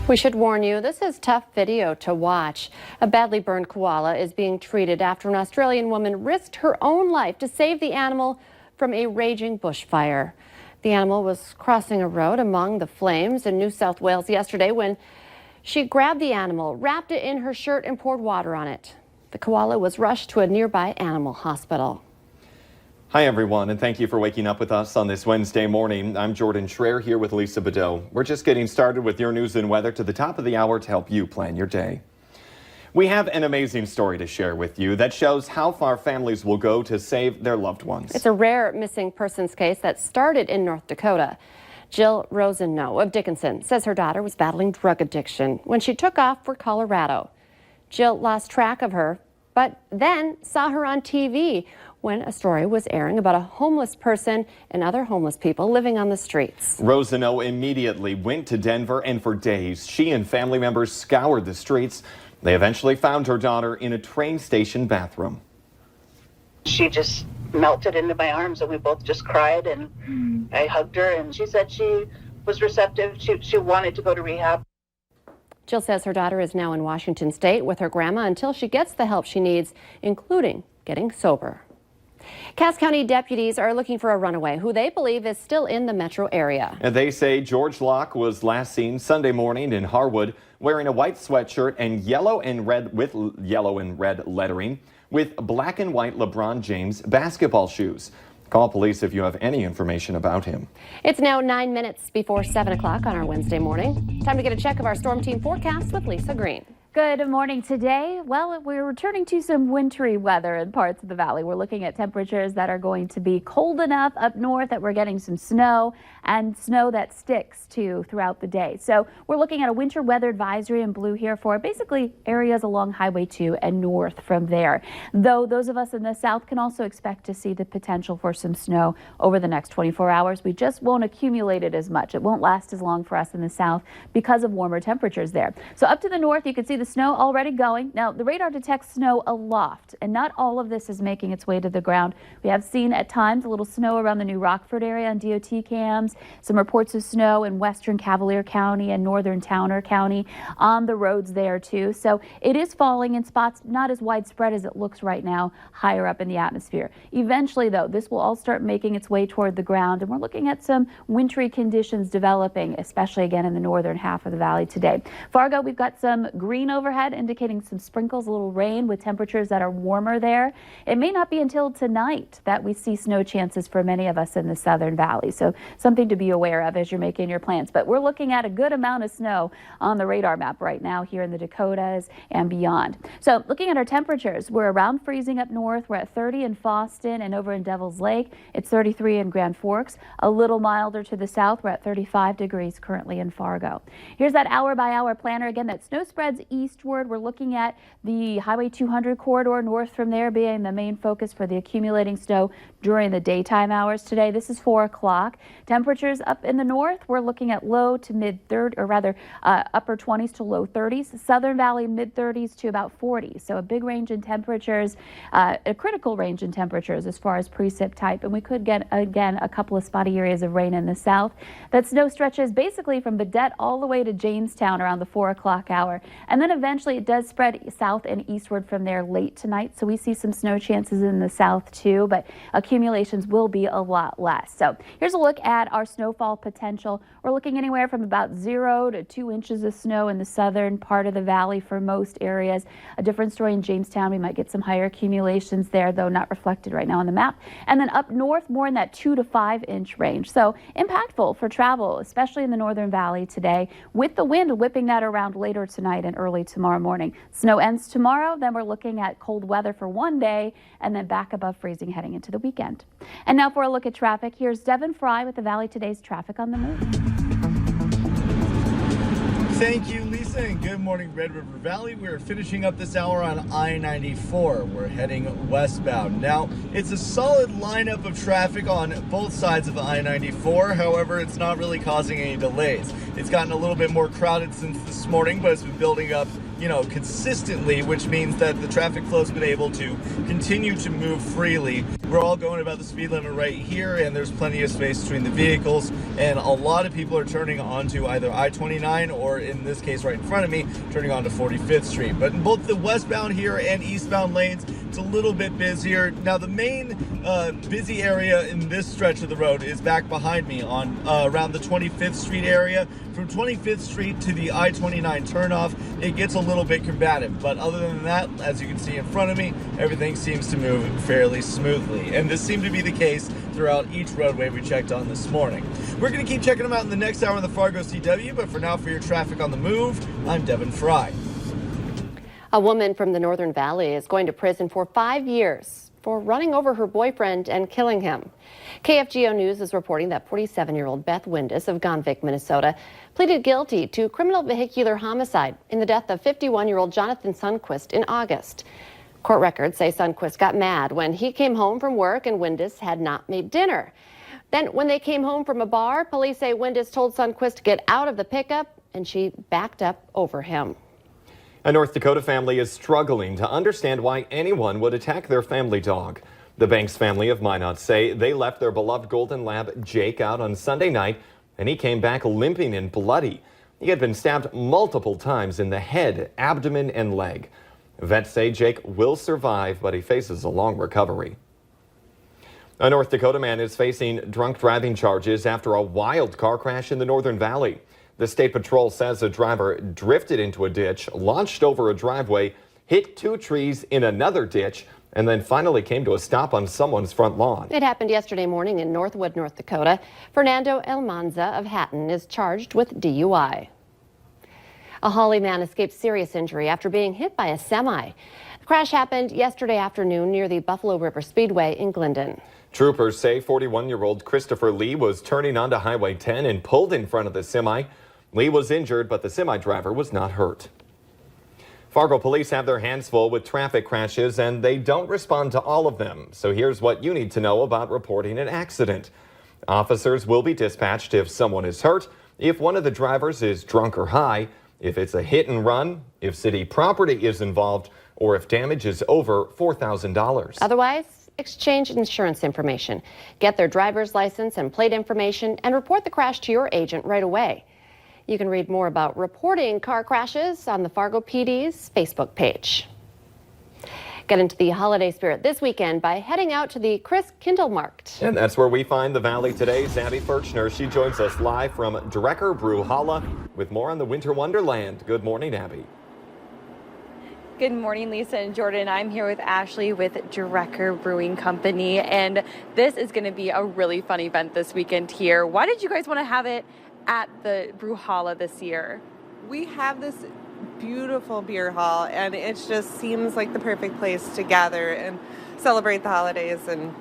We should warn you, this is tough video to watch. A badly burned koala is being treated after an Australian woman risked her own life to save the animal from a raging bushfire. The animal was crossing a road among the flames in New South Wales yesterday when she grabbed the animal, wrapped it in her shirt and poured water on it. The koala was rushed to a nearby animal hospital. Hi everyone, and thank you for waking up with us on this Wednesday morning. I'm Jordan Schreier here with Lisa Bedeau. We're just getting started with your news and weather to the top of the hour to help you plan your day. We have an amazing story to share with you that shows how far families will go to save their loved ones. It's a rare missing persons case that started in North Dakota. Jill Rosenno of Dickinson says her daughter was battling drug addiction when she took off for Colorado. Jill lost track of her, but then saw her on TV when a story was airing about a homeless person and other homeless people living on the streets. Rosenno immediately went to Denver, and for days, she and family members scoured the streets. They eventually found her daughter in a train station bathroom. She just melted into my arms, and we both just cried, and I hugged her, and she said she was receptive. She wanted to go to rehab. Jill says her daughter is now in Washington State with her grandma until she gets the help she needs, including getting sober. Cass County deputies are looking for a runaway who they believe is still in the metro area. And they say George Locke was last seen Sunday morning in Harwood wearing a white sweatshirt and yellow and red lettering with black and white LeBron James basketball shoes. Call police if you have any information about him. It's now 9 minutes before 7 o'clock on our Wednesday morning. Time to get a check of our storm team forecast with Lisa Green. Good morning today. Well, we're returning to some wintry weather in parts of the valley. We're looking at temperatures that are going to be cold enough up north that we're getting some snow and snow that sticks too throughout the day. So we're looking at a winter weather advisory in blue here for basically areas along Highway 2 and north from there. Though those of us in the south can also expect to see the potential for some snow over the next 24 hours. We just won't accumulate it as much. It won't last as long for us in the south because of warmer temperatures there. So up to the north, you can see the snow already going. Now, the radar detects snow aloft, and not all of this is making its way to the ground. We have seen at times a little snow around the New Rockford area on DOT cams, some reports of snow in western Cavalier County and northern Towner County on the roads there too. So it is falling in spots, not as widespread as it looks right now, higher up in the atmosphere. Eventually, though, this will all start making its way toward the ground, and we're looking at some wintry conditions developing, especially again in the northern half of the valley today. Fargo, we've got some green overhead indicating some sprinkles, a little rain with temperatures that are warmer there. It may not be until tonight that we see snow chances for many of us in the southern valley. So something to be aware of as you're making your plans. But we're looking at a good amount of snow on the radar map right now here in the Dakotas and beyond. So looking at our temperatures, we're around freezing up north. We're at 30 in Fosston and over in Devil's Lake. It's 33 in Grand Forks. A little milder to the south. We're at 35 degrees currently in Fargo. Here's that hour-by-hour planner again. That snow spreads eastward. We're looking at the Highway 200 corridor north from there being the main focus for the accumulating snow during the daytime hours today. This is 4 o'clock. Temperatures up in the north, we're looking at low to mid 30s, or rather upper 20s to low 30s. Southern Valley mid 30s to about 40. So a big range in temperatures, a critical range in temperatures as far as precip type. And we could get again a couple of spotty areas of rain in the south. That snow stretches basically from Badette all the way to Jamestown around the 4 o'clock hour. And then eventually it does spread south and eastward from there late tonight. So we see some snow chances in the south too, but accumulations will be a lot less. So here's a look at our snowfall potential. We're looking anywhere from about 0 to 2 inches of snow in the southern part of the valley for most areas. A different story in Jamestown. We might get some higher accumulations there, though not reflected right now on the map. And then up north, more in that 2 to 5 inch range. So impactful for travel, especially in the northern valley today, with the wind whipping that around later tonight and early tomorrow morning. Snow ends tomorrow, then we're looking at cold weather for one day and then back above freezing heading into the weekend. And now for a look at traffic, here's Devin Fry with the Valley Today's Traffic on the Move. Thank you, Lisa, and good morning, Red River Valley. We're finishing up this hour on I-94. We're heading westbound. Now, it's a solid lineup of traffic on both sides of I-94. However, it's not really causing any delays. It's gotten a little bit more crowded since this morning, but it's been building up consistently, which means that the traffic flow's been able to continue to move freely. We're all going about the speed limit right here, and there's plenty of space between the vehicles, and a lot of people are turning onto either I-29 or, in this case right in front of me, turning onto 45th Street. But in both the westbound here and eastbound lanes, it's a little bit busier. Now, the main busy area in this stretch of the road is back behind me on around the 25th Street area. From 25th Street to the I-29 turnoff, it gets a little bit combative. But other than that, as you can see in front of me, everything seems to move fairly smoothly. And this seemed to be the case throughout each roadway we checked on this morning. We're going to keep checking them out in the next hour in the Fargo CW, but for now, for your traffic on the move, I'm Devin Fry. A woman from the Northern Valley is going to prison for 5 years for running over her boyfriend and killing him. KFGO News is reporting that 47-year-old Beth Windus of Gonvick, Minnesota, pleaded guilty to criminal vehicular homicide in the death of 51-year-old Jonathan Sundquist in August. Court records say Sundquist got mad when he came home from work and Windus had not made dinner. Then when they came home from a bar, police say Windus told Sundquist to get out of the pickup and she backed up over him. A North Dakota family is struggling to understand why anyone would attack their family dog. The Banks family of Minot say they left their beloved golden lab Jake out on Sunday night, and he came back limping and bloody. He had been stabbed multiple times in the head, abdomen, and leg. Vets say Jake will survive, but he faces a long recovery. A North Dakota man is facing drunk driving charges after a wild car crash in the Northern Valley. The state patrol says a driver drifted into a ditch, launched over a driveway, hit 2 trees in another ditch, and then finally came to a stop on someone's front lawn. It happened yesterday morning in Northwood, North Dakota. Fernando Almanza of Hatton is charged with DUI. A Holly man escaped serious injury after being hit by a semi. The crash happened yesterday afternoon near the Buffalo River Speedway in Glendon. Troopers say 41-year-old Christopher Lee was turning onto Highway 10 and pulled in front of the semi. Lee was injured, but the semi driver was not hurt. Fargo police have their hands full with traffic crashes, and they don't respond to all of them. So here's what you need to know about reporting an accident. Officers will be dispatched if someone is hurt, if one of the drivers is drunk or high, if it's a hit and run, if city property is involved, or if damage is over $4,000. Otherwise, exchange insurance information, get their driver's license and plate information, and report the crash to your agent right away. You can read more about reporting car crashes on the Fargo PD's Facebook page. Get into the holiday spirit this weekend by heading out to the Chris Kindle Markt. And that's where we find the Valley today's Abby Furchner. She joins us live from Drecker Brew Halla with more on the Winter Wonderland. Good morning, Abby. Good morning, Lisa and Jordan. I'm here with Ashley with Drecker Brewing Company, and this is going to be a really fun event this weekend here. Why did you guys want to have it at the Brew Halla this year? We have this beautiful beer hall, and it just seems like the perfect place to gather and celebrate the holidays, and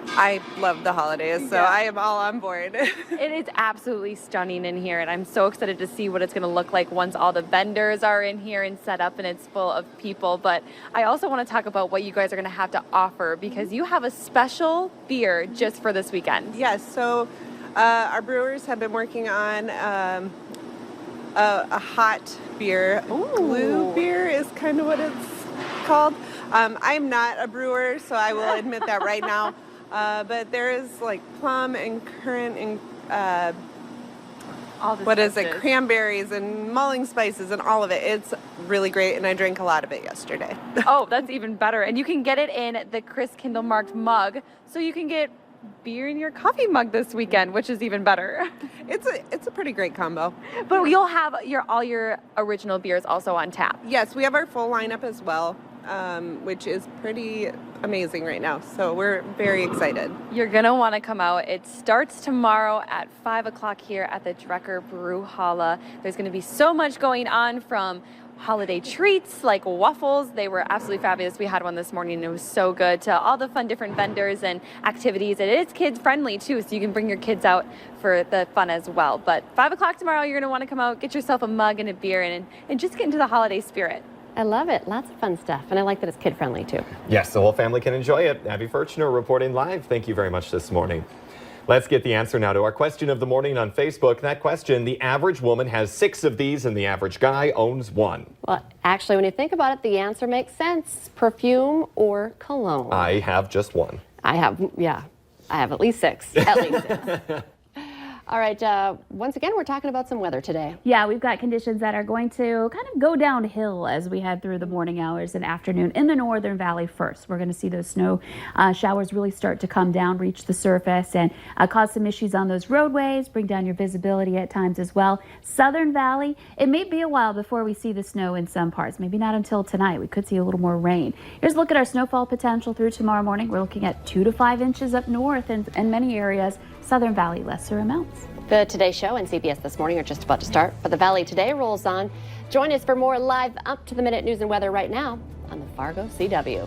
I love the holidays, so Yeah. I am all on board. It is absolutely stunning in here, and I'm so excited to see what it's going to look like once all the vendors are in here and set up and it's full of people. But I also want to talk about what you guys are going to have to offer, because you have a special beer just for this weekend. Yes, so our brewers have been working on a hot beer. Ooh. Blue beer is kind of what it's called. I'm not a brewer, so I will admit that right now. But there is like plum and currant and All this what is it? goodness. Cranberries and mulling spices and all of it. It's really great, and I drank a lot of it yesterday. Oh, that's even better. And you can get it in the Chris Kindle Marked mug, so you can get beer in your coffee mug this weekend, which is even better. It's a pretty great combo. But you'll have all your original beers also on tap. Yes, we have our full lineup as well, which is pretty amazing right now. So we're very excited. You're going to want to come out. It starts tomorrow at 5 o'clock here at the Drecker Brew Halla. There's going to be so much going on, from holiday treats like waffles. They were absolutely fabulous. We had one this morning and it was so good, to all the fun different vendors and activities. And it is kids friendly too, so you can bring your kids out for the fun as well. But 5 o'clock tomorrow, you're going to want to come out, get yourself a mug and a beer, and just get into the holiday spirit. I love it. Lots of fun stuff. And I like that it's kid friendly too. Yes, the whole family can enjoy it. Abby Furchner reporting live. Thank you very much this morning. Let's get the answer now to our question of the morning on Facebook. That question, the average woman has 6 of these and the average guy owns 1. Well, actually, when you think about it, the answer makes sense. Perfume or cologne? I have just 1. I have at least 6. At least 6. All right, once again, we're talking about some weather today. Yeah, we've got conditions that are going to kind of go downhill as we head through the morning hours and afternoon in the Northern Valley first. We're going to see those snow showers really start to come down, reach the surface, and cause some issues on those roadways, bring down your visibility at times as well. Southern Valley, it may be a while before we see the snow in some parts, maybe not until tonight. We could see a little more rain. Here's a look at our snowfall potential through tomorrow morning. We're looking at 2 to 5 inches up north and in many areas. Southern Valley, lesser amounts. The Today Show and CBS This Morning are just about to start, but the Valley Today rolls on. Join us for more live up-to-the-minute news and weather right now on the Fargo CW.